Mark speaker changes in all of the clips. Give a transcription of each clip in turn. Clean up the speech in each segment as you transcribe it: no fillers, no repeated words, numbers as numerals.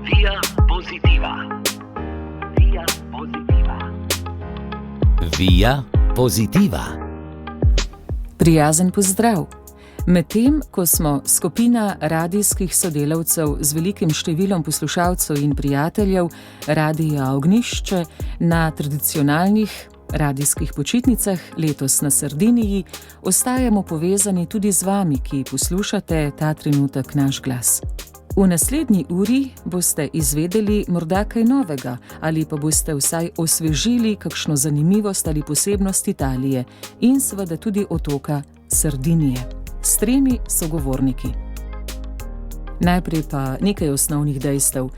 Speaker 1: Via Positiva. Via Positiva.
Speaker 2: Via Positiva.
Speaker 3: Prijazen pozdrav! Medtem, ko smo skupina radijskih sodelavcev z velikim številom poslušalcev in prijateljev Radia Ognjišče na tradicionalnih radijskih počitnicah letos na Sardiniji, ostajamo povezani tudi z vami, ki poslušate ta trenutek naš glas. V naslednji uri boste izvedeli morda kaj novega ali pa boste vsaj osvežili kakšno zanimivost ali posebnost Italije in seveda tudi otoka Sardinije s 3 sogovorniki. Najprej pa nekaj osnovnih dejstev.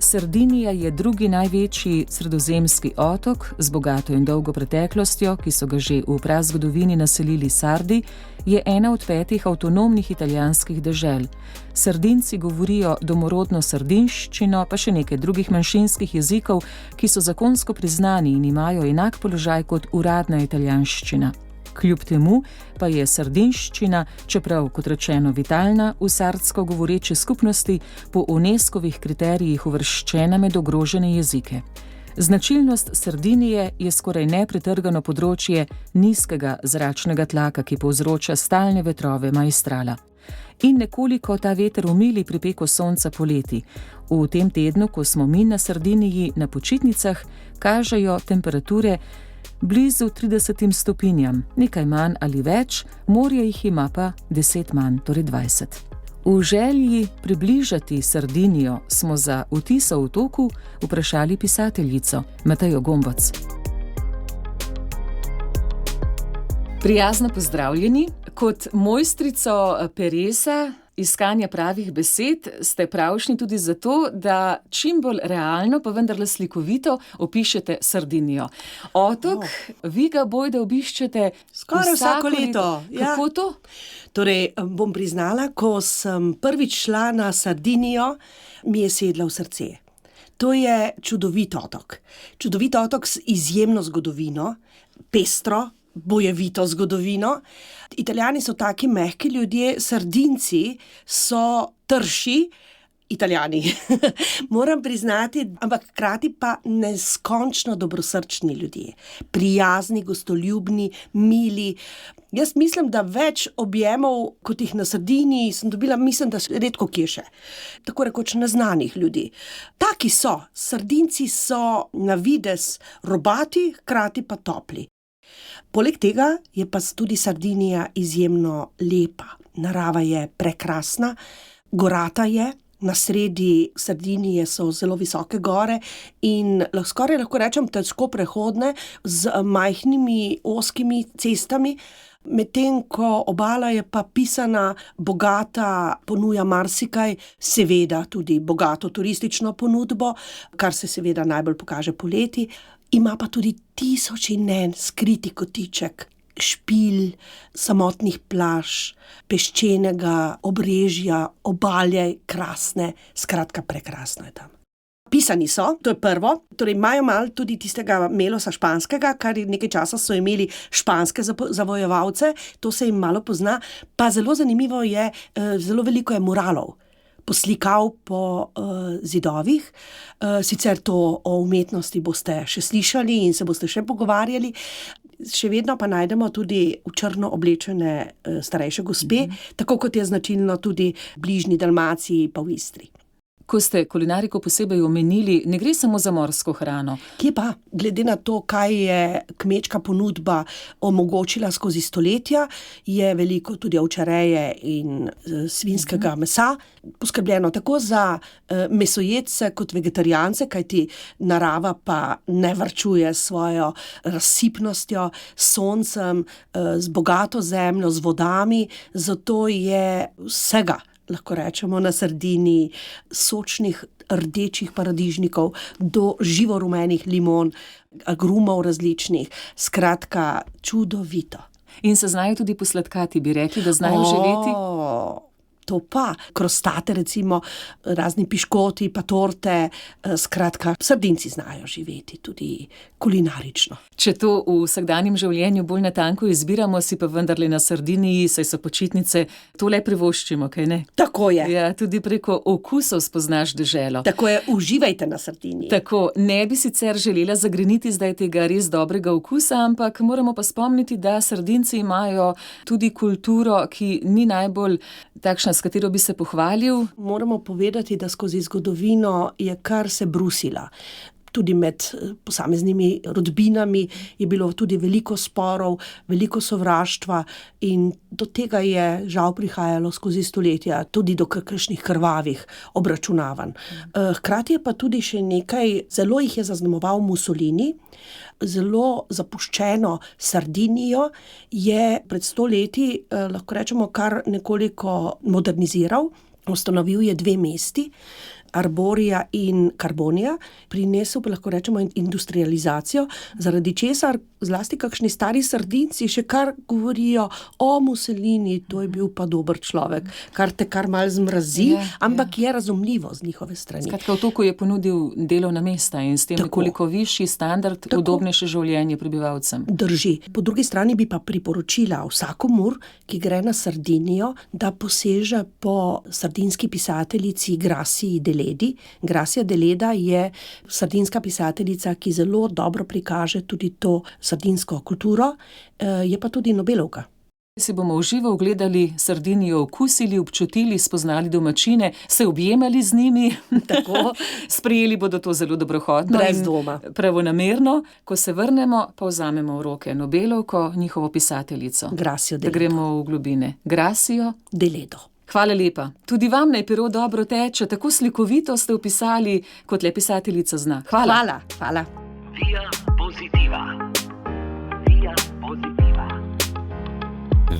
Speaker 3: Sardinija je drugi največji sredozemski otok z bogato in dolgo preteklostjo, ki so ga že v prazgodovini naselili Sardi, je ena od 5 avtonomnih italijanskih dežel. Sardinci govorijo domorodno sardinščino, pa še nekaj drugih manjšinskih jezikov, ki so zakonsko priznani in imajo enak položaj kot uradna italijanščina. Kljub temu pa je sardinščina, čeprav kot rečeno vitalna, v sardsko govoreče skupnosti po UNESCO-vih kriterijih uvrščena med ogrožene jezike. Značilnost Sardinije je skoraj nepretrgano področje nizkega zračnega tlaka, ki povzroča stalne vetrove maestrala. In nekoliko ta veter umili pripeko sonca poleti. V tem tednu, ko smo mi na Sardiniji na počitnicah, kažejo temperature blizu 30 stopinjam, nekaj manj ali več, morje jih ima pa 10 manj, torej 20. V želji približati Sardinijo smo za vtis o otoku vprašali pisateljico Matejo Gombac. Prijazno pozdravljeni. Kot mojstrico peresa, iskanja pravih besed, ste pravšnji tudi zato, da čim bolj realno, pa vendarle slikovito opišete Sardinijo. Otok, vi ga bojda obiščete
Speaker 4: skoraj vsako leto.
Speaker 3: Kako to?
Speaker 4: Torej, bom priznala, ko sem prvič šla na Sardinijo, mi je sedla v srce. To je čudovit otok. Čudovit otok z izjemno zgodovino, pestro, bojevito zgodovino. Italijani so taki mehki ljudje, Sardinci so trši, Italijani, moram priznati, ampak hkrati pa neskončno dobrosrčni ljudje. Prijazni, gostoljubni, mili. Jaz mislim, da več objemov, kot jih na Sardiniji sem dobila, mislim, da redko kje še. Tako rekoč neznanih ljudi. Taki so, Sardinci so na videz robati, hkrati pa topli. Poleg tega je pa tudi Sardinija izjemno lepa. Narava je prekrasna, gorata je, na sredi Sardinije so zelo visoke gore in skoraj lahko rečem težko prehodne z majhnimi, ozkimi cestami, medtem ko obala je pa pisana, bogata, ponuja marsikaj, seveda tudi bogato turistično ponudbo, kar se seveda najbolj pokaže poleti. Ima pa tudi 1000 in en skriti kotiček, špilj, samotnih plaž, peščenega obrežja, obalje krasne, skratka prekrasno je tam. Pisani so, to je prvo, torej imajo malo tudi tistega melosa španskega, kar nekaj časa so imeli španske zavojevalce, to se jim malo pozna, pa zelo zanimivo je, zelo veliko je muralov. Poslikav po zidovih. Sicer to o umetnosti boste še slišali in se boste še pogovarjali. Še vedno pa najdemo tudi v črno oblečene starejše gospe, tako kot je značilno tudi v bližnji Dalmaciji pa v Istri. Ko ste kulinariko posebej omenili, ne gre samo za morsko hrano. Kje pa? Glede na to, kaj je kmečka ponudba omogočila skozi stoletja, je veliko tudi ovčareje in svinjskega mesa poskrbljeno tako za mesojedce kot vegetarijance, kajti narava pa ne varčuje svojo razsipnostjo, soncem, z bogato zemljo, z vodami, zato je vsega, lahko rečemo, na Sardiniji, sočnih rdečih paradižnikov do živorumenih limon, agrumov različnih, skratka čudovito. In se znajo tudi posladkati, bi rekli, da znajo živeti? to pa. Krostate recimo, razni piškoti, pa torte, skratka, Sardinci znajo živeti tudi kulinarično.
Speaker 3: Če to v vsakdanjem življenju bolj natanko izbiramo, si pa vendarle na Sardiniji, saj so počitnice, to le privoščimo, kaj ne?
Speaker 4: Tako je.
Speaker 3: Ja, tudi preko okusov spoznaš deželo.
Speaker 4: Tako je, uživajte na Sardiniji.
Speaker 3: Tako, ne bi sicer želela zagreniti zdaj tega res dobrega okusa, ampak moramo pa spomniti, da Sardinci imajo tudi kulturo, ki ni najbolj takšna, s katero bi se pohvalil.
Speaker 4: Moramo povedati, da skozi zgodovino je kar se brusila. Tudi med posameznimi rodbinami je bilo tudi veliko sporov, veliko sovraštva in do tega je žal prihajalo skozi stoletja, tudi do kakšnih krvavih obračunavanj. Hkrati je pa tudi še nekaj, zelo jih je zaznamoval Mussolini, zelo zapuščeno Sardinijo je pred 100 leti, lahko rečemo, kar nekoliko moderniziral. Ustanovil je 2 mesti, Arboria in Carbonija, prinesel pa lahko rečemo industrializacijo, zaradi česar zlasti kakšni stari Sardinci še kar govorijo o Mussolini, to je bil pa dober človek, kar te kar malo zmrazi, ampak je razumljivo z njihove strani.
Speaker 3: Skratka, v toku je ponudil delovna mesta in s tem nekoliko višji standard, udobnejše življenje prebivalcem.
Speaker 4: Drži. Po drugi strani bi pa priporočila vsakomur, ki gre na Sardinijo, da poseže po sardinski pisateljici Gracii Deledi. Gracia Deleda je sardinska pisateljica, ki zelo dobro prikaže tudi to sardinsko kulturo, je pa tudi Nobelovka.
Speaker 3: Si bomo v živo ogledali Sardinijo, okusili, občutili, spoznali domačine, se objemali z njimi. Tako. Sprejeli bodo to zelo dobrohotno.
Speaker 4: Brez dvoma.
Speaker 3: Pravonamerno. Ko se vrnemo, pa vzamemo v roke Nobelovko, njihovo pisateljico.
Speaker 4: Gracio Deledo.
Speaker 3: Da gremo v globine. Gracio
Speaker 4: Deledo.
Speaker 3: Hvala lepa. Tudi vam naj pero dobro teče, tako slikovito ste opisali, kot le pisateljica zna. Hvala.
Speaker 4: Hvala.
Speaker 1: Via Positiva. Via Positiva.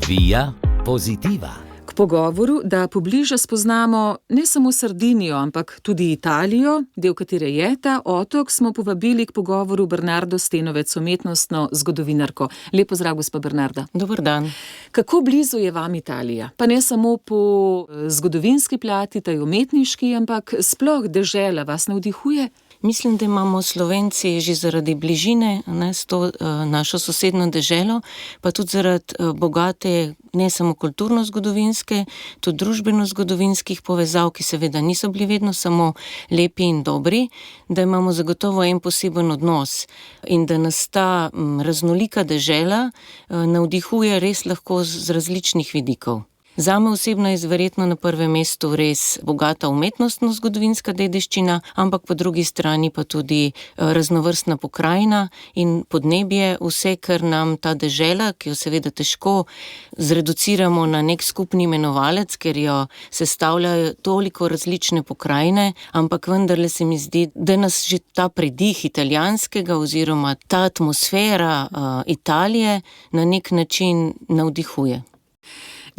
Speaker 2: Via Positiva.
Speaker 3: K pogovoru, da pobliže spoznamo ne samo Sardinijo, ampak tudi Italijo, del katere je ta otok, smo povabili k pogovoru Bernardo Stenovec, umetnostno zgodovinarko. Lep pozdrav, gospa Bernarda.
Speaker 5: Dober dan.
Speaker 3: Kako blizu je vam Italija? Pa ne samo po zgodovinski plati, taj umetniški, ampak sploh dežela vas navdihuje?
Speaker 5: Mislim, da imamo Slovenci že zaradi bližine s to našo sosedno deželo, pa tudi zaradi bogate, ne samo kulturno-zgodovinske, tudi družbeno-zgodovinskih povezav, ki seveda niso bili vedno samo lepi in dobri, da imamo zagotovo en poseben odnos in da nas ta raznolika dežela navdihuje res lahko z različnih vidikov. Zame osebno je verjetno na prvem mestu res bogata umetnostno-zgodovinska dediščina, ampak po drugi strani pa tudi raznovrstna pokrajina in podnebje, vse, kar nam ta dežela, ki jo seveda težko zreduciramo na nek skupni imenovalec, ker jo sestavljajo toliko različne pokrajine, ampak vendarle se mi zdi, da nas že ta pridih italijanskega oziroma ta atmosfera Italije na nek način navdihuje.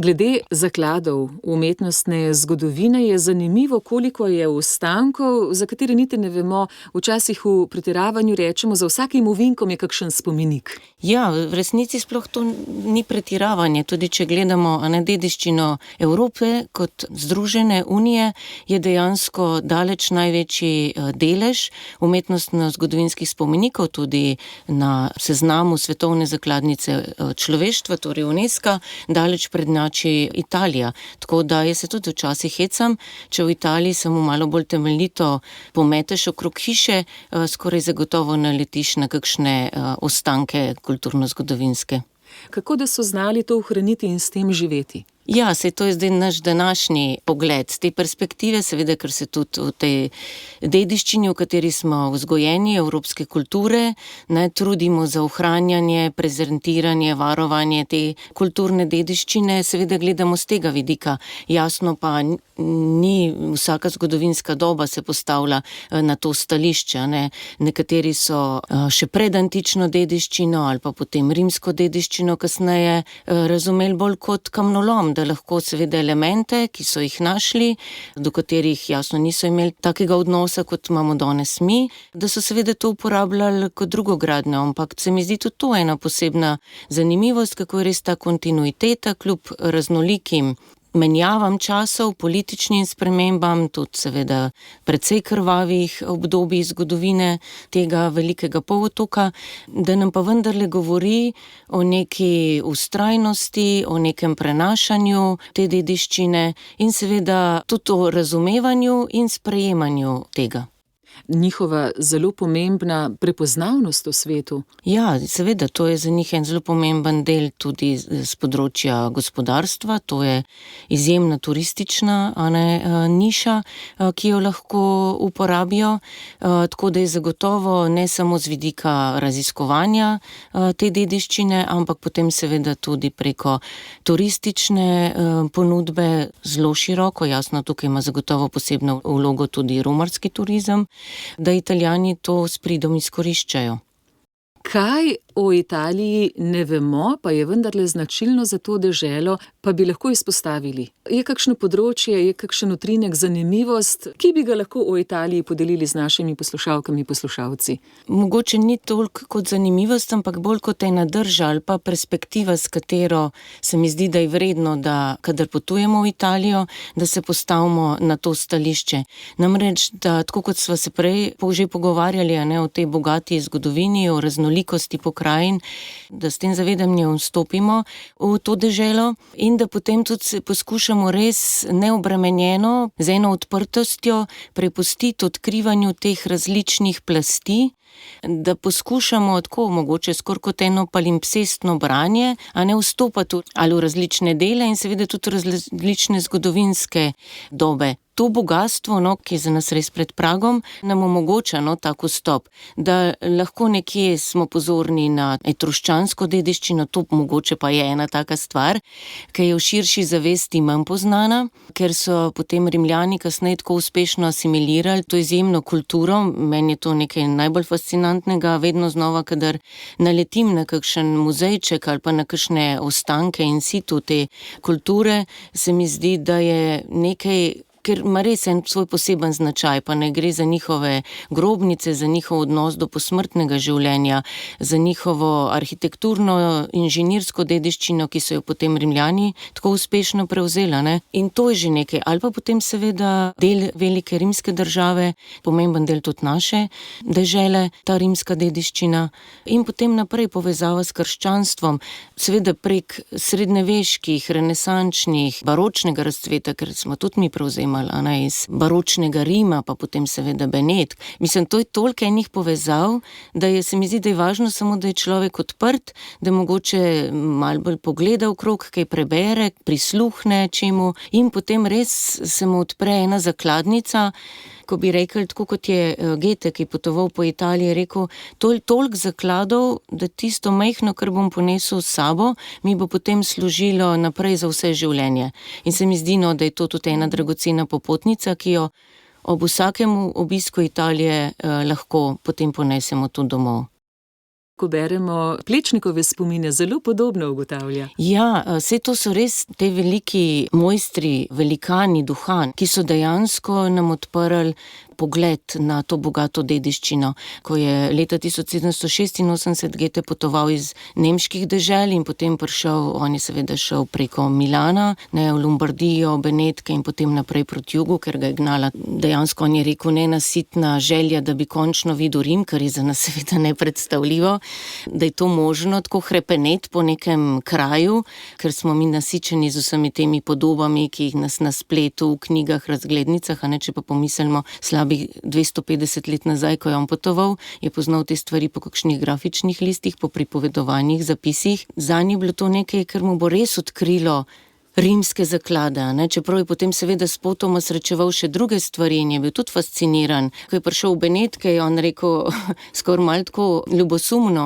Speaker 3: Glede zakladov umetnostne zgodovine je zanimivo, koliko je ostankov, za katere niti ne vemo. Včasih v pretiravanju rečemo, za vsakim ovinkom je kakšen spomenik.
Speaker 5: Ja, v resnici sploh to ni pretiravanje. Tudi če gledamo dediščino Evrope kot Združene unije, je dejansko daleč največji delež umetnostno-zgodovinskih spomenikov tudi na seznamu svetovne zakladnice človeštva, torej UNESCO, daleč prednjači Italija. Tako da jaz se tudi včasih hecam, če v Italiji samo malo bolj temeljito pometeš okrog hiše, skoraj zagotovo naletiš na kakšne ostanke kulturno-zgodovinske.
Speaker 3: Kako da so znali to ohraniti in s tem živeti?
Speaker 5: Ja, saj to je zdaj naš današnji pogled. Z te perspektive, seveda, ker se tudi v tej dediščini, v kateri smo vzgojeni, evropske kulture, trudimo za ohranjanje, prezentiranje, varovanje te kulturne dediščine, seveda gledamo z tega vidika. Jasno pa ni vsaka zgodovinska doba se postavlja na to stališče. Nekateri so še predantično dediščino ali pa potem rimsko dediščino kasneje razumeli bolj kot kamnolom, da lahko seveda elemente, ki so jih našli, do katerih jasno niso imeli takega odnosa, kot imamo danes mi, da so seveda to uporabljali kot drugogradnjo, ampak se mi zdi tudi to ena posebna zanimivost, kako je res ta kontinuiteta kljub raznolikim menjavam časov, političnim spremembam, tudi seveda precej krvavih obdobij zgodovine tega velikega polotoka, da nam pa vendarle govori o neki vztrajnosti, o nekem prenašanju te dediščine in seveda tudi o razumevanju in sprejemanju tega.
Speaker 3: Njihova zelo pomembna prepoznavnost v svetu.
Speaker 5: Ja, seveda, to je za njih en zelo pomemben del tudi z področja gospodarstva, to je izjemna turistična niša, ki jo lahko uporabijo, tako da je zagotovo ne samo z vidika raziskovanja te dediščine, ampak potem seveda tudi preko turistične ponudbe zelo široko, jasno, tukaj ima zagotovo posebno vlogo tudi romarski turizem, da Italijani to s pridom izkoriščajo.
Speaker 3: Kaj o Italiji ne vemo, pa je vendarle značilno za to deželo, pa bi lahko izpostavili? Je kakšno področje, je kakšen utrinek, zanimivost, ki bi ga lahko o Italiji podelili z našimi poslušalkami, poslušalci?
Speaker 5: Mogoče ni toliko kot zanimivost, ampak bolj kot ena drža ali pa perspektiva, s katero se mi zdi, da je vredno, da kadar potujemo v Italijo, da se postavimo na to stališče. Namreč, da tako kot sva se prej že pogovarjali, o tej bogati zgodovini, o raznolikosti pokrajin, da s tem zavedanjem vstopimo v to deželo in da potem tudi poskušamo res neobremenjeno, z eno odprtostjo prepustiti odkrivanju teh različnih plasti, da poskušamo tako mogoče skoraj kot eno palimpsestno branje, a ne vstopati ali v različne dele in seveda tudi različne zgodovinske dobe. To bogatstvo, ki je za nas res pred pragom, nam omogoča tak vstop, da lahko nekje smo pozorni na etruščansko dediščino, to mogoče pa je ena taka stvar, ki je v širši zavesti manj poznana, ker so potem Rimljani kasneje tako uspešno asimilirali to izjemno kulturo. Meni je to nekaj najbolj fascinantnega, vedno znova, kadar naletim na kakšen muzejček ali pa na kakšne ostanke in situ te kulture, se mi zdi, da je nekaj, ker ima res en svoj poseben značaj, pa ne gre za njihove grobnice, za njihov odnos do posmrtnega življenja, za njihovo arhitekturno inženirsko dediščino, ki so jo potem Rimljani tako uspešno prevzela. In to je že nekaj. Ali pa potem seveda del velike rimske države, pomemben del tudi naše dežele, ta rimska dediščina in potem naprej povezava s krščanstvom, seveda prek srednjeveških, renesančnih, baročnega razcveta, ker smo tudi mi prevzeli iz baročnega Rima, pa potem seveda Benetk. Mislim, to je toliko enih povezav, da se mi zdi, da je važno samo, da je človek odprt, da mogoče malo bolj pogleda okrog, kaj prebere, prisluhne čemu in potem res se mu odpre ena zakladnica, ko bi rekel, tako kot je Goethe, ki je potoval po Italiji, rekel, toliko zakladov, da tisto majhno, kar bom ponesel s sabo, mi bo potem služilo naprej za vse življenje. In se mi zdi, da je to tudi ena dragocena popotnica, ki jo ob vsakem obisku Italije lahko potem ponesemo tudi domov.
Speaker 3: Ko beremo Plečnikove spomine, zelo podobno ugotavlja.
Speaker 5: Ja, vse to so res te veliki mojstri, velikani duha, ki so dejansko nam odprli pogled na to bogato dediščino. Ko je leta 1786 Goethe potoval iz nemških dežel in potem prišel, on je seveda šel preko Milana, v Lombardijo, Benetke in potem naprej proti jugu, ker ga je gnala dejansko, on je rekel, nenasitna želja, da bi končno videl Rim, kar je za nas seveda nepredstavljivo, da je to možno tako hrepenet po nekem kraju, ker smo mi nasičeni z vsemi temi podobami, ki jih nas na spletu, v knjigah, razglednicah, če pa pomislimo slabih 250 let nazaj, ko je on potoval, je poznal te stvari po kakšnih grafičnih listih, po pripovedovanjih, zapisih. Zanj je bilo to nekaj, kar mu bo res odkrilo rimske zaklade, čeprav je potem seveda spotoma srečeval še druge stvari in je bil tudi fasciniran. Ko je prišel v Benetke, je on rekel, skoraj malo tako ljubosumno,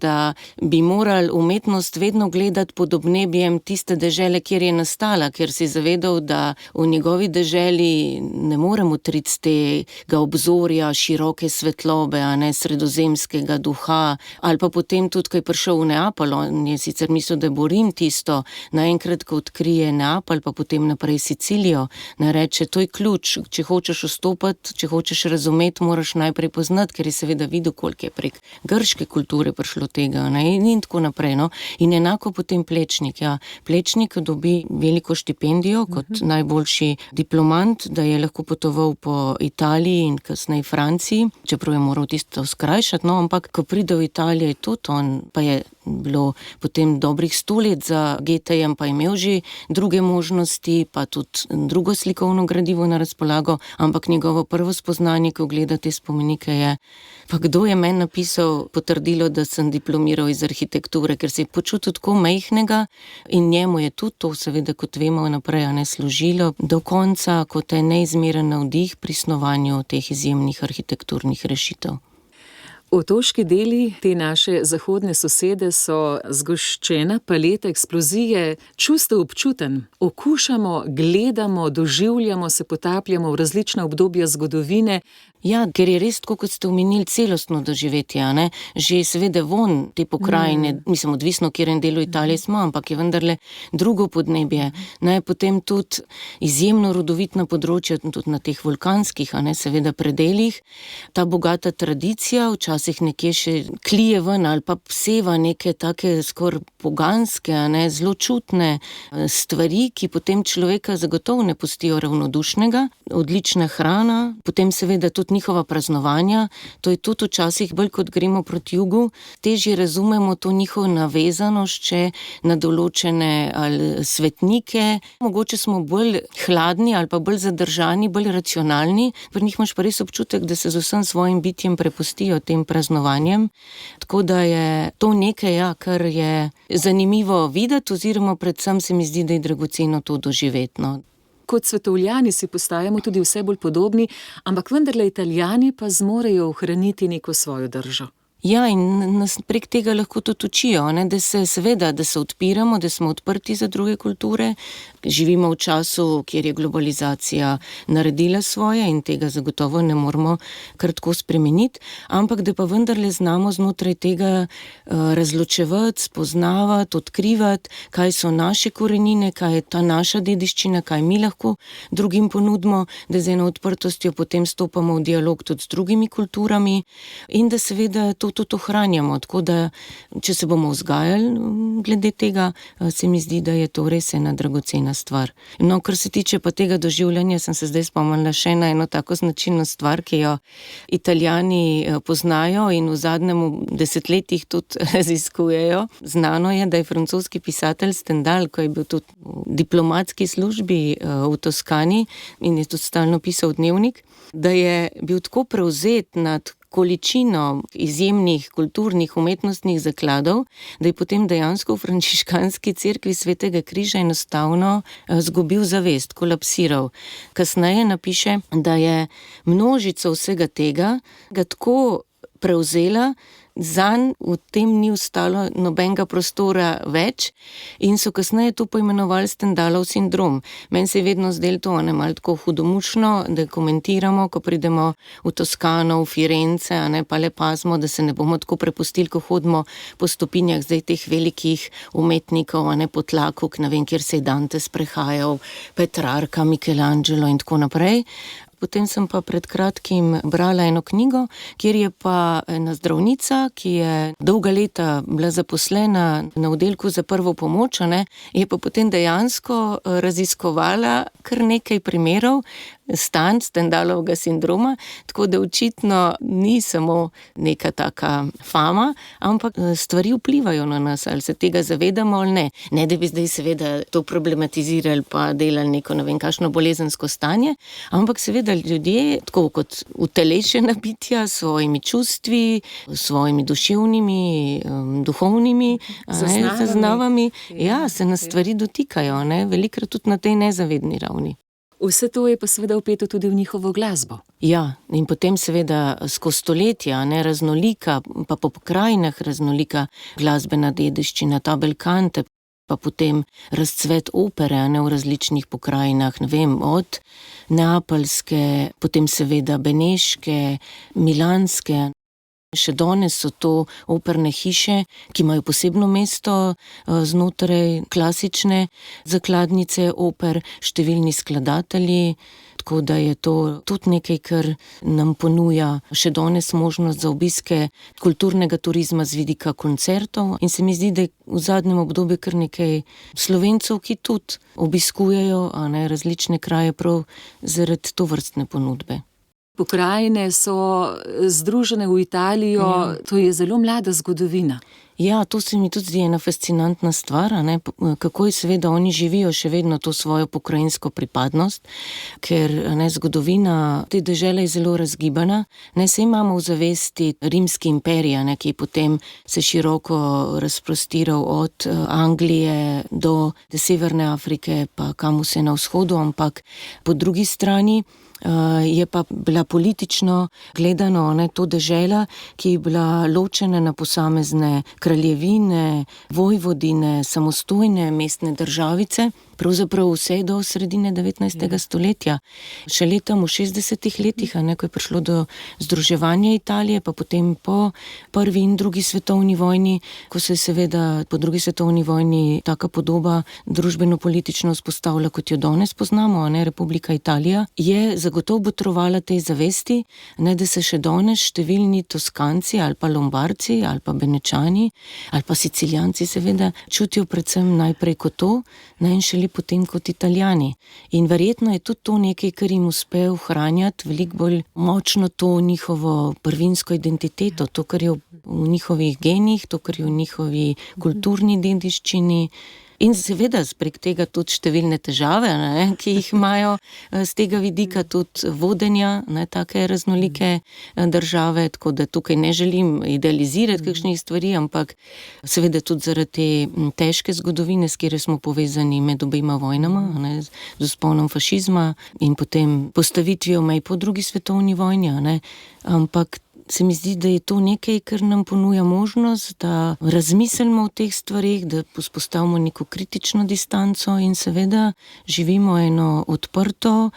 Speaker 5: da bi morali umetnost vedno gledati pod obnebjem tiste dežele, kjer je nastala, ker si zavedal, da v njegovi deželi ne moremo utriti z tega obzorja široke svetlobe, sredozemskega duha, ali pa potem tudi, ko je prišel v Neapolj, on je sicer mislil, da bo Rim tisto, naenkrat, ko odkrije potrije Neapelj, pa potem naprej Sicilijo, ne reče, to je ključ, če hočeš vstopati, če hočeš razumeti, moraš najprej poznati, ker je seveda videl, koliko je prek grške kulture prišlo tega, ne, in tako naprej, no. In enako potem Plečnik, ja. Plečnik dobi veliko štipendijo kot najboljši diplomant, da je lahko potoval po Italiji in kasneje Franciji, čeprav je moral tisto skrajšati, no, ampak ko pride v Italijo, je tudi on, pa je bilo potem dobrih 100 let za Goethejem, pa je imel že druge možnosti, pa tudi drugo slikovno gradivo na razpolago, ampak njegovo prvo spoznanje, ko gleda te spomenike, je, pa kdo je meni napisal potrdilo, da sem diplomiral iz arhitekture, ker se je počutil tako majhnega in njemu je tudi to, seveda, kot vemo naprej, a ne, služilo do konca kot je neizmeren navdih pri snovanju teh izjemnih arhitekturnih rešitev.
Speaker 3: Otoški deli te naše zahodne sosede so zgoščena paleta eksplozije, čustev občuten. Okušamo, gledamo, doživljamo, se potapljamo v različna obdobja zgodovine.
Speaker 5: Ja, ker je res tako, kot ste omenili, celostno doživetje, a ne. Že seveda von te pokrajine, mislim, odvisno, v katerem delu Italije smo, ampak je vendarle drugo podnebje. Ne, potem tudi izjemno rodovitna področja, tudi na teh vulkanskih, a ne, seveda predelih. Ta bogata tradicija včasih nekje še klije ven ali pa pseva neke take skoraj poganske, a ne, zelo čutne stvari, ki potem človeka zagotovo ne pustijo ravnodušnega. Odlična hrana, potem seveda tudi njihova praznovanja, to je tudi včasih bolj kot gremo proti jugu, težje razumemo to njihovo navezanost, če na določene ali svetnike, mogoče smo bolj hladni ali pa bolj zadržani, bolj racionalni, pri njih imaš pa res občutek, da se z vsem svojim bitjem prepustijo tem praznovanjem, tako da je to nekaj, ja, kar je zanimivo videti, oziroma predvsem se mi zdi, da je dragoceno to doživeti, no.
Speaker 3: Kot svetovljani si postajamo tudi vse bolj podobni, ampak vendarle Italijani pa zmorejo ohraniti neko svojo držo.
Speaker 5: Ja, in nas prek tega lahko tudi učijo, ne, da se seveda, da se odpiramo, da smo odprti za druge kulture. Živimo v času, kjer je globalizacija naredila svoje in tega zagotovo ne moremo kar tako spremeniti, ampak da pa vendarle znamo znotraj tega razločevati, spoznavati, odkrivati, kaj so naše korenine, kaj je ta naša dediščina, kaj mi lahko drugim ponudimo, da z eno odprtostjo potem stopamo v dialog tudi z drugimi kulturami in da seveda to tudi ohranjamo, tako da, če se bomo vzgajali glede tega, se mi zdi, da je to res ena dragocena stvar. No, kar se tiče pa tega doživljanja, sem se zdaj spomnila še na eno tako značilno stvar, ki jo Italijani poznajo in v zadnjem desetletjih tudi raziskujejo. Znano je, da je francoski pisatelj Stendhal, ko je bil tudi v diplomatski službi v Toskani in je tudi stalno pisal dnevnik, da je bil tako prevzet nad količino izjemnih kulturnih, umetnostnih zakladov, da je potem dejansko v frančiškanski cerkvi Svetega križa enostavno zgubil zavest, kolapsiral. Kasneje napiše, da je množica vsega tega ga tako prevzela, zanj v tem ni ostalo nobenega prostora več in so kasneje to poimenovali Stendhalov sindrom. Meni se je vedno zdelo to, ne, malo tako hudomušno, da komentiramo, ko pridemo v Toskano, v Firence, a ne, pa le pazimo, da se ne bomo tako prepustili, ko hodimo po stopinjah zdaj teh velikih umetnikov, a ne, po tlaku, ne vem, kjer se je Dante sprehajal, Petrarka, Michelangelo in tako naprej. Potem sem pa pred kratkim brala eno knjigo, kjer je pa ena zdravnica, ki je dolga leta bila zaposlena na oddelku za prvo pomoč, ne, je pa potem dejansko raziskovala kar nekaj primerov stanj Stendhalovega sindroma, tako da očitno ni samo neka taka fama, ampak stvari vplivajo na nas, ali se tega zavedamo ali ne. Ne, da bi zdaj seveda to problematizirali pa delali neko, ne vem, kakšno bolezensko stanje, ampak seveda ljudje, tako kot utelešena bitja, s svojimi čustvi, svojimi duševnimi, duhovnimi zaznavami, ja, se nas stvari dotikajo, ne, velikokrat tudi na tej nezavedni ravni.
Speaker 3: Vse to je pa seveda vpeto tudi v njihovo glasbo.
Speaker 5: Ja, in potem seveda skozi stoletja, ne, raznolika, pa po pokrajinah raznolika glasbena dediščina, ta belkante, pa potem razcvet opere, ne, v različnih pokrajinah, ne vem, od neapeljske, potem seveda beneške, milanske. Še danes so to operne hiše, ki imajo posebno mesto znotraj klasične zakladnice oper, številni skladatelji, tako da je to tudi nekaj, kar nam ponuja še danes možnost za obiske kulturnega turizma z vidika koncertov. In se mi zdi, da je v zadnjem obdobju kar nekaj Slovencev, ki tudi obiskujejo različne kraje prav zaradi tovrstne ponudbe.
Speaker 3: Pokrajine so združene v Italijo, to je zelo mlada zgodovina.
Speaker 5: Ja, to se mi tudi zdi ena fascinantna stvar, kako je seveda oni živijo še vedno to svojo pokrajinsko pripadnost, ker zgodovina te dežele je zelo razgibana. Saj imamo v zavesti rimski imperij, ki je potem se široko razprostiral od Anglije do Severne Afrike, pa kam vse na vzhodu, ampak po drugi strani je pa bila politično gledano to dežela, ki je bila ločena na posamezne kraljevine, vojvodine, samostojne mestne državice, pravzaprav vse do sredine 19. stoletja. Še letam v 60. letih, ko je prišlo do združevanja Italije, pa potem po prvi in drugi svetovni vojni, ko se je seveda po drugi svetovni vojni taka podoba družbeno-politično vzpostavila, kot jo danes poznamo, Republika Italija, je zagotovo botrovala tej zavesti, da se še danes številni Toskanci ali pa Lombardci ali pa Benečani ali pa Sicilijanci seveda čutijo predvsem najprej kot to, in šele potem kot Italijani. In verjetno je tudi to nekaj, kar jim uspe ohranjati veliko bolj močno to njihovo prvinsko identiteto, to, kar je v njihovih genih, to, kar je v njihovi kulturni dediščini. In seveda prek tega tudi številne težave, ki jih imajo z tega vidika tudi vodenja, take raznolike države, tako da tukaj ne želim idealizirati kakšnih stvari, ampak seveda tudi zaradi te težke zgodovine, s kjer smo povezani med obema vojnama, z vzponom fašizma in potem postavitvijo mej po drugi svetovni vojni, ampak se mi zdi, da je to nekaj, kar nam ponuja možnost, da razmislimo o teh stvarih, da vzpostavimo neko kritično distanco in seveda živimo eno odprto,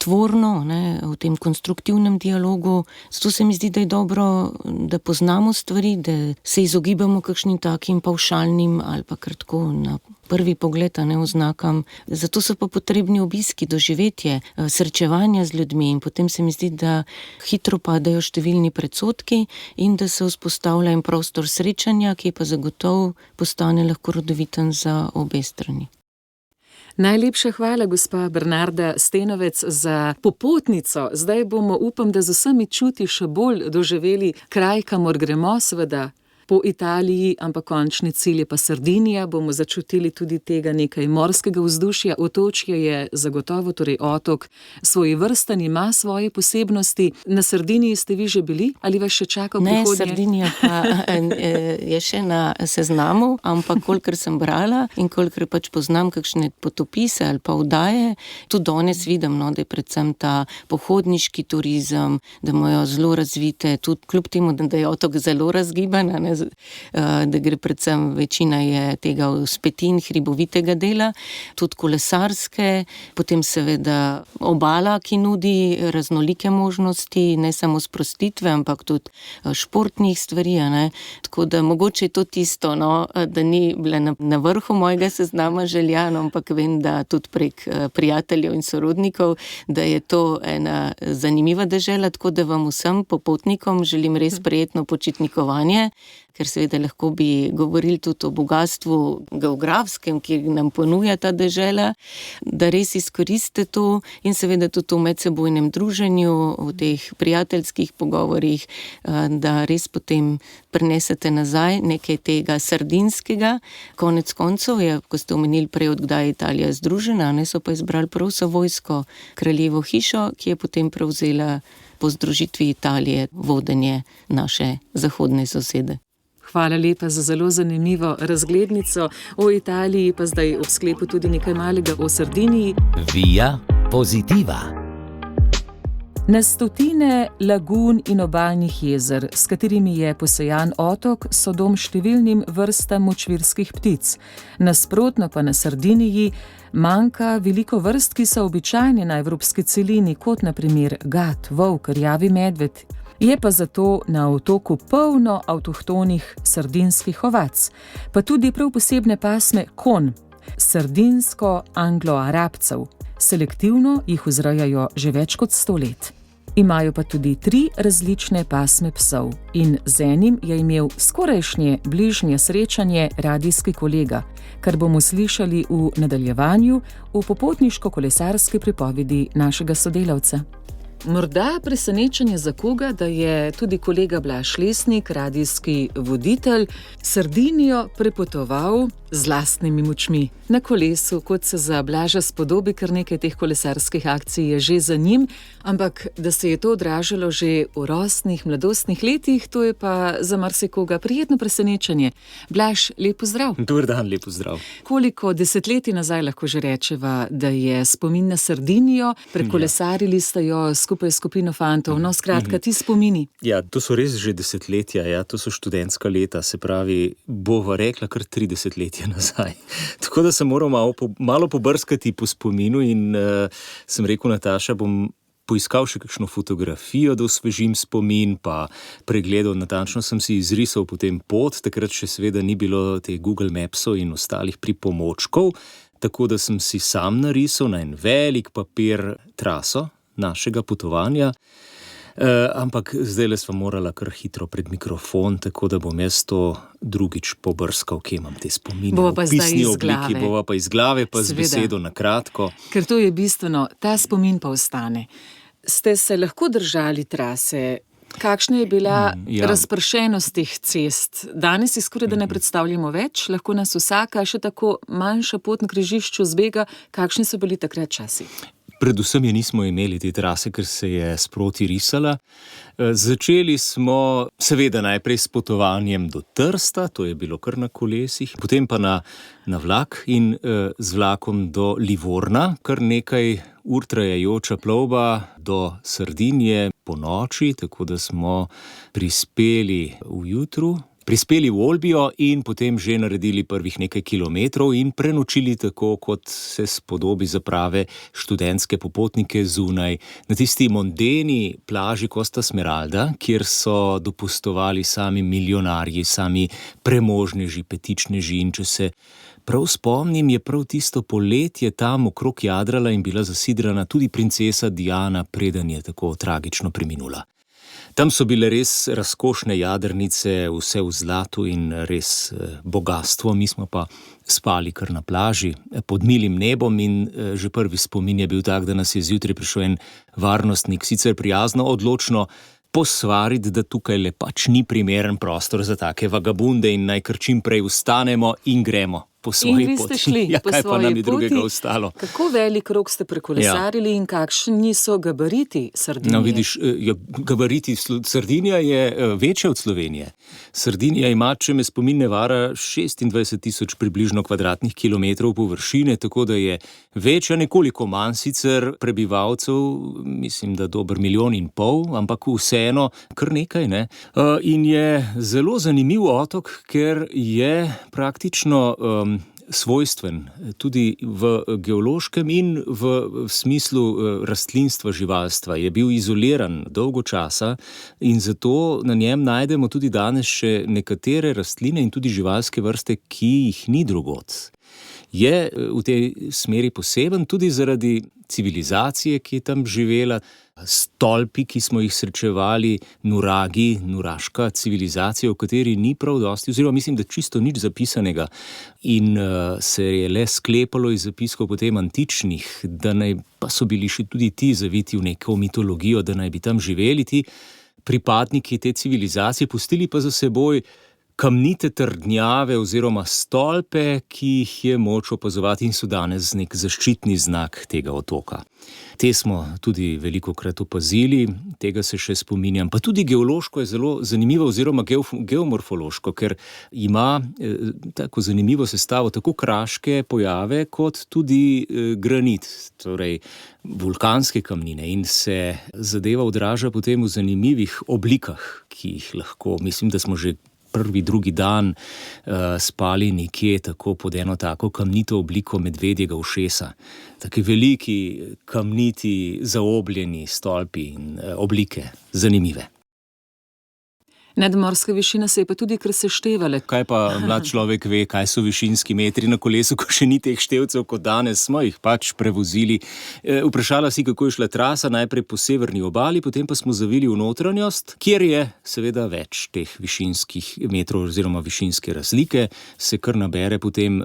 Speaker 5: tvorno, v tem konstruktivnem dialogu. Zato se mi zdi, da je dobro, da poznamo stvari, da se izogibamo kakšnim takim pavšalnim ali pa kar tako na prvi pogled oznakam. Zato so pa potrebni obiski, doživetje, srečevanja z ljudmi in potem se mi zdi, da hitro padajo številni predsodki in da se vzpostavlja en prostor srečanja, ki pa zagotovo postane lahko rodoviten za obe strani.
Speaker 3: Najlepša hvala, gospa Bernarda Stenovec, za popotnico. Zdaj bomo, upam, da z vsemi čuti še bolj doživeli kraj, kamor gremo, seveda po Italiji, ampak končni cilj je pa Sardinija. Bomo začutili tudi tega nekaj morskega vzdušja. Otočje je zagotovo, torej otok, svojevrsten, ima svoje posebnosti. Na Sardiniji ste vi že bili? Ali vas še čaka v prihodnje?
Speaker 5: Ne, Sardinija pa je še na seznamu, ampak kolikor sem brala in kolikor pač poznam kakšne potopise ali pa oddaje, tudi danes vidim, da je predvsem ta pohodniški turizem, da imajo zelo razvite, tudi kljub temu, da je otok zelo razgiban, da gre predvsem, večina je tega vzpetin, hribovitega dela, tudi kolesarske, potem seveda obala, ki nudi raznolike možnosti, ne samo sprostitve, ampak tudi športnih stvari, tako da mogoče je to tisto, da ni bila na vrhu mojega seznama želja, ampak vem, da tudi prek prijateljev in sorodnikov, da je to ena zanimiva dežela, tako da vam vsem popotnikom želim res prijetno počitnikovanje, ker seveda lahko bi govorili tudi o bogatstvu geografskem, ki nam ponuja ta dežela, da res izkoriste to in seveda tudi v medsebojnem druženju, v teh prijateljskih pogovorih, da res potem prinesete nazaj nekaj tega sardinskega. Konec koncev je, ko ste omenili prej, odkdaj je Italija združena, so pa izbrali prav Savojsko kraljevo hišo, ki je potem prevzela po združitvi Italije vodenje naše zahodne sosede.
Speaker 3: Hvala lepa za zelo zanimivo razglednico o Italiji, pa zdaj ob sklepu tudi nekaj malega o Sardiniji.
Speaker 2: Via Positiva.
Speaker 3: Na stotine lagun in obalnih jezer, s katerimi je posejan otok, so dom številnim vrstam močvirskih ptic. Nasprotno pa na Sardiniji manjka veliko vrst, ki so običajne na evropski celini, kot na primer gat, volk, rjavi medved Je pa zato na otoku polno avtohtonih sardinskih ovac, pa tudi prav posebne pasme konj, sardinsko-anglo-arabcev. Selektivno jih vzrejajo že več kot 100 let. Imajo pa tudi 3 različne pasme psov in z enim je imel skorajšnje bližnje srečanje radijski kolega, kar bomo slišali v nadaljevanju v popotniško-kolesarski pripovedi našega sodelavca. Morda presenečenje za koga, da je tudi kolega Blaž Lesnik, radijski voditelj, Sardinijo prepotoval z lastnimi močmi. Na kolesu, kot se za Blaža spodobi, kar nekaj teh kolesarskih akcij je že za njim, ampak da se je to odražalo že v rosnih, mladostnih letih, to je pa za marsikoga prijetno presenečenje. Blaž, lep pozdrav.
Speaker 2: Dober dan, lep pozdrav.
Speaker 3: Koliko desetletij nazaj lahko že rečeva, da je spomin na Sardinijo, prekolesarili ste jo skupaj s skupino fantov, no skratka, ti spomini.
Speaker 2: Ja, to so res že desetletja, ja, to so študentska leta, se pravi, bova rekla kar 30 letja nazaj. Tako da se moram malo pobrskati po spominu in sem rekel, Nataša, bom poiskal še kakšno fotografijo, da osvežim spomin, pa pregledal, natančno sem si izrisal potem pot, takrat še seveda ni bilo te Google Mapsov in ostalih pripomočkov, tako da sem si sam narisal na en velik papir traso našega potovanja, ampak zdajle sva morala kar hitro pred mikrofon, tako da bom jaz to drugič pobrskal, kje imam te spomine.
Speaker 3: Bova pa zdaj iz glave.
Speaker 2: Bova pa iz glave, pa
Speaker 3: Seveda.
Speaker 2: Z besedo na kratko.
Speaker 3: Ker to je bistveno, ta spomin pa ostane. Ste se lahko držali trase? Kakšna je bila razpršenost teh cest? Danes si skoraj da ne predstavljamo več, lahko nas vsaka še tako manjša pot na križišču zbega. Kakšni so bili takrat časi?
Speaker 2: Predvsem je nismo imeli te trase, ker se je sproti risala. Začeli smo seveda najprej s potovanjem do Trsta, to je bilo kar na kolesih, potem pa na vlak in z vlakom do Livorna, kar nekaj ur trajajoča plovba do Sardinije po noči, tako da smo prispeli v jutru. Prispeli v Olbio in potem že naredili prvih nekaj kilometrov in prenočili tako, kot se spodobi za prave študentske popotnike zunaj, na tisti mondeni plaži Costa Smeralda, kjer so dopustovali sami milijonarji, sami premožneži, petičneži, in če se prav spomnim, je prav tisto poletje tam okrog jadrala in bila zasidrana tudi princesa Diana, preden je tako tragično preminula. Tam so bile res razkošne jadrnice, vse v zlatu in res bogastvo. Mi smo pa spali kar na plaži pod milim nebom in že prvi spomin je bil tak, da nas je zjutraj prišel en varnostnik, sicer prijazno, odločno posvariti, da tukaj le pač ni primeren prostor za take vagabunde in naj kar čim prej vstanemo in gremo po svoji poti.
Speaker 3: In vi ste šli po svoji
Speaker 2: kaj pa nam je drugega
Speaker 3: poti.
Speaker 2: ostalo.
Speaker 3: Kako velik krog ste prekolesarili in kakšni so gabariti Sardinije?
Speaker 2: No, vidiš, gabariti Sardinija je večja od Slovenije. Sardinija ima, če me spomin ne vara, 26.000 približno kvadratnih kilometrov površine, tako da je večja, nekoliko manj sicer prebivalcev, mislim, da dober 1,5 milijona, ampak vseeno kar nekaj, ne. In je zelo zanimiv otok, ker je praktično svojstven tudi v geološkem in v smislu rastlinstva, živalstva. Je bil izoliran dolgo časa in zato na njem najdemo tudi danes še nekatere rastline in tudi živalske vrste, ki jih ni drugod. Je v tej smeri poseben tudi zaradi civilizacije, ki je tam živela, stolpi, ki smo jih srečevali, nuragi, nuraška civilizacija, o kateri ni prav dosti, oziroma mislim, da čisto nič zapisanega. In se je le sklepalo iz zapiskov potem antičnih, da naj pa so bili še tudi ti zaviti v neko mitologijo, da naj bi tam živeli ti pripadniki te civilizacije, pustili pa za seboj kamnite trdnjave oziroma stolpe, ki jih je moč opazovati in so danes nek zaščitni znak tega otoka. Te smo tudi velikokrat opazili, tega se še spominjam. Pa tudi geološko je zelo zanimivo oziroma geomorfološko, ker ima tako zanimivo sestavo tako kraške pojave kot tudi granit, torej vulkanske kamnine, in se zadeva odraža potem v zanimivih oblikah, ki jih lahko, mislim, da smo že prvi, drugi dan spali nekje tako pod eno tako kamnito obliko medvedjega ušesa. Taki veliki, kamniti, zaobljeni stolpi in oblike, zanimive.
Speaker 3: Nadmorska višina se je pa tudi kar seštevala.
Speaker 2: Kaj pa mlad človek ve, kaj so višinski metri na kolesu, ko še ni teh števcev, kot danes smo jih pač prevozili. Vprašala si, kako je šla trasa, najprej po severni obali, potem pa smo zavili v notranjost, kjer je seveda več teh višinskih metrov oziroma višinske razlike, se kar nabere potem.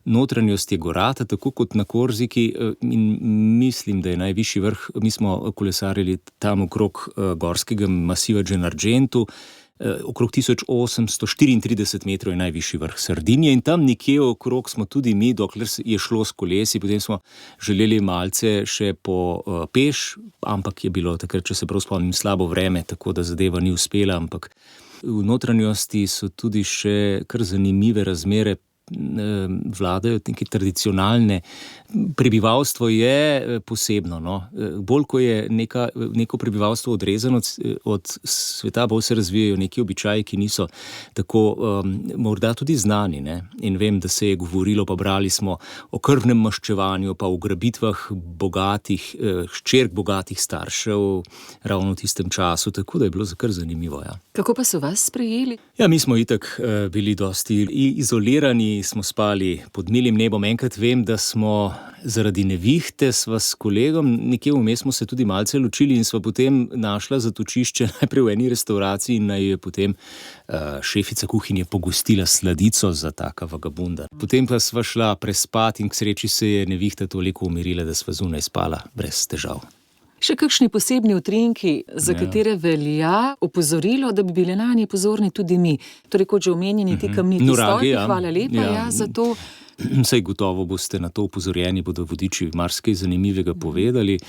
Speaker 2: Notranjost je gorata, tako kot na Korziki, in mislim, da je najvišji vrh. Mi smo kolesarili tam okrog gorskega masiva Gennargentu. Okrog 1834 metrov je najvišji vrh Sardinije in tam nekje okrog smo tudi mi, dokler je šlo s kolesi, potem smo želeli malce še po peš, ampak je bilo takrat, če se prav spomnim, slabo vreme, tako da zadeva ni uspela, ampak v notranjosti so tudi še kar zanimive razmere, vladajo neke tradicionalne. Prebivalstvo je posebno, no. Bolj, ko je neko prebivalstvo odrezano od sveta, bolj se razvijajo neki običaji, ki niso tako morda tudi znani, ne. In vem, da se je govorilo, pa brali smo o krvnem maščevanju, pa o ugrabitvah hčerk bogatih staršev ravno v tistem času, tako da je bilo kar zanimivo, ja.
Speaker 3: Kako pa so vas sprejeli?
Speaker 2: Ja, mi smo itak bili dosti izolirani, smo spali pod milim nebom. Enkrat vem, da smo zaradi nevihte sva s kolegom, nekje vmes smo se tudi malce ločili in sva potem našla zatočišče najprej v eni restavraciji in naj je potem šefica kuhinje pogostila sladico za taka vagabunda. Potem pa sva šla prespat in k sreči se je nevihta toliko umirila, da sva zunaj spala brez težav.
Speaker 3: Še kakšni posebni utrinki, za katere velja opozorilo, da bi bili nanje pozorni tudi mi? Torej, kot že omenjeni, ti kamniti stolpi, hvala lepa za to.
Speaker 2: Saj gotovo boste na to upozorjeni, bodo vodiči marsikaj zanimivega povedali.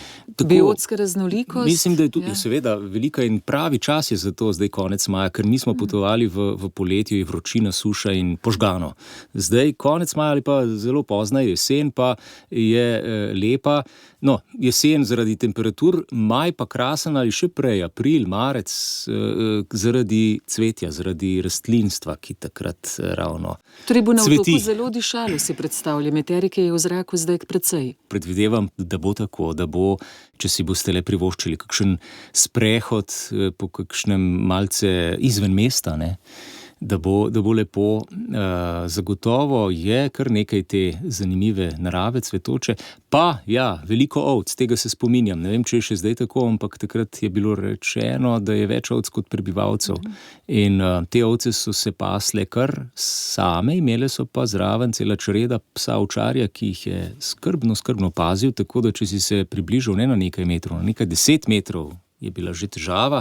Speaker 3: Biotska raznolikost.
Speaker 2: Mislim, da je tudi seveda velika in pravi čas je za to zdaj konec maja, ker mi smo potovali v poletju, je vročina, suša in požgano. Zdaj konec maja ali pa zelo pozna jesen, pa je lepa. No, jesen zaradi temperatur, maj pa krasen ali še prej, april, marec, zaradi cvetja, zaradi rastlinstva, ki takrat ravno cveti.
Speaker 3: Torej bo na otoku zelo dišalo, si predstavljam, meteorike je v zraku zdaj precej.
Speaker 2: Predvidevam, da bo tako, da bo, če si boste le privoščili kakšen sprehod po kakšnem malce izven mesta, ne, da bo lepo. Zagotovo je kar nekaj te zanimive narave cvetoče, pa ja, veliko ovc, tega se spominjam. Ne vem, če je še zdaj tako, ampak takrat je bilo rečeno, da je več ovc kot prebivalcev. In te ovce so se pasle kar same, imele so pa zraven cela čreda psa ovčarja, ki jih je skrbno pazil, tako da če si se približal ne na nekaj metrov, na nekaj 10 metrov, je bila že težava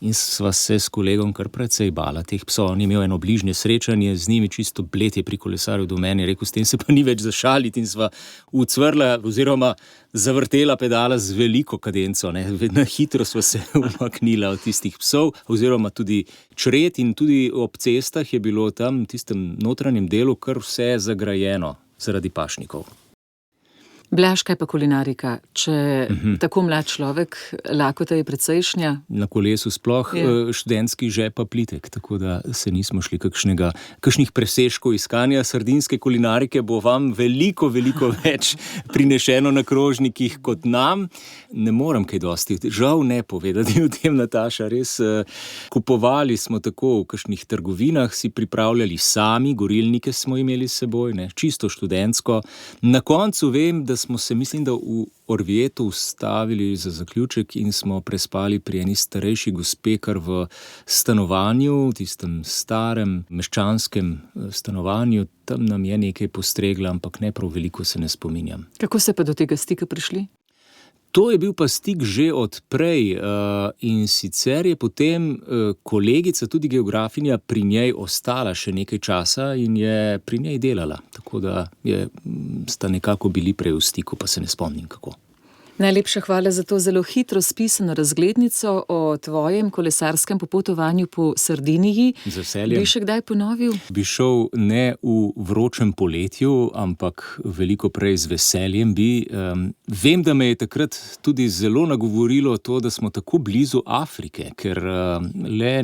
Speaker 2: in sva se s kolegom kar precej bala teh psov. On je imel eno bližnje srečanje z njimi, čisto bled je prikolesaril do mene, rekel, s tem se pa ni več zašaliti in sva ucvrla oziroma zavrtela pedala z veliko kadenco, ne. Na hitro sva se umaknila od tistih psov oziroma tudi čred in tudi ob cestah je bilo tam v tistem notranjem delu kar vse zagrajeno zaradi pašnikov.
Speaker 3: Blaž, kaj pa kulinarika? Če tako mlad človek, lakota je precejšnja.
Speaker 2: Na kolesu sploh, študentski žep pa plitek, tako da se nismo šli kakšnih presežkov iskanja. Sardinske kulinarike bo vam veliko več prinešeno na krožnikih kot nam. Ne moram kaj dosti, žal ne povedati o tem, Nataša, res. Kupovali smo tako v kakšnih trgovinah, si pripravljali sami, gorilnike smo imeli s seboj, ne, čisto študentsko. Na koncu vem, da smo se, mislim, da v Orvietu ustavili za zaključek in smo prespali pri eni starejši gospe, kar v stanovanju, v tistem starem meščanskem stanovanju, tam nam je nekaj postregla, ampak ne prav veliko se ne spominjam.
Speaker 3: Kako se pa do tega stika prišli?
Speaker 2: To je bil pa stik že od prej in sicer je potem kolegica, tudi geografinja, pri njej ostala še nekaj časa in je pri njej delala. Tako da sta nekako bili prej v stiku, pa se ne spomnim kako.
Speaker 3: Najlepša hvala za to zelo hitro spisano razglednico o tvojem kolesarskem popotovanju po Sardiniji.
Speaker 2: Z veseljem.
Speaker 3: Bi še kdaj ponovil?
Speaker 2: Bi šel ne v vročem poletju, ampak veliko prej z veseljem bi. Vem, da me je takrat tudi zelo nagovorilo to, da smo tako blizu Afrike, ker le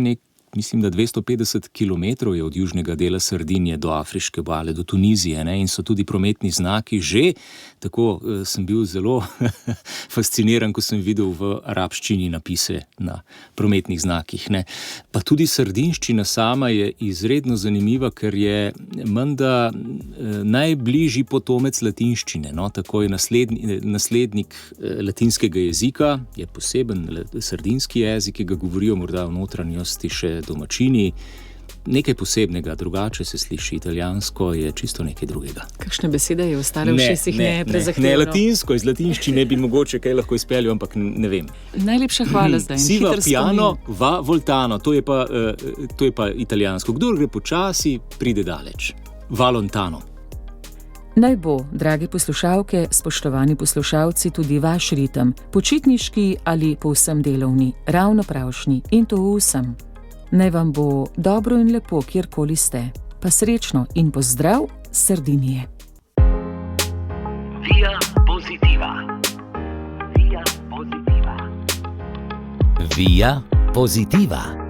Speaker 2: mislim, da 250 km je od južnega dela Sardinije do afriške obale, do Tunizije, ne, in so tudi prometni znaki že, tako sem bil zelo fasciniran, ko sem videl v arabščini napise na prometnih znakih, ne. Pa tudi sardinščina sama je izredno zanimiva, ker je menda najbližji potomec latinščine, no, tako je naslednik latinskega jezika, je poseben sardinski jezik, ki ga govorijo morda v notranjosti še domačini. Nekaj posebnega, drugače se sliši, italijansko je čisto nekaj drugega.
Speaker 3: Kakšne besede je ostale v šestih prezahtevno?
Speaker 2: Ne, latinsko, iz latinščine bi mogoče kaj lahko izpeljal, ampak ne vem.
Speaker 3: Najlepša hvala zdaj.
Speaker 2: Siva piano, va voltano, to je pa italijansko. Kdor gre počasi, pride daleč. Va lontano.
Speaker 3: Naj bo, drage poslušalke, spoštovani poslušalci, tudi vaš ritem, počitniški ali povsem delovni, ravno pravšnji, in to vsem. Naj vam bo dobro in lepo, kjerkoli ste. Pa srečno in pozdrav s Sardinije.
Speaker 1: Via Positiva. Via Positiva.
Speaker 6: Via Positiva.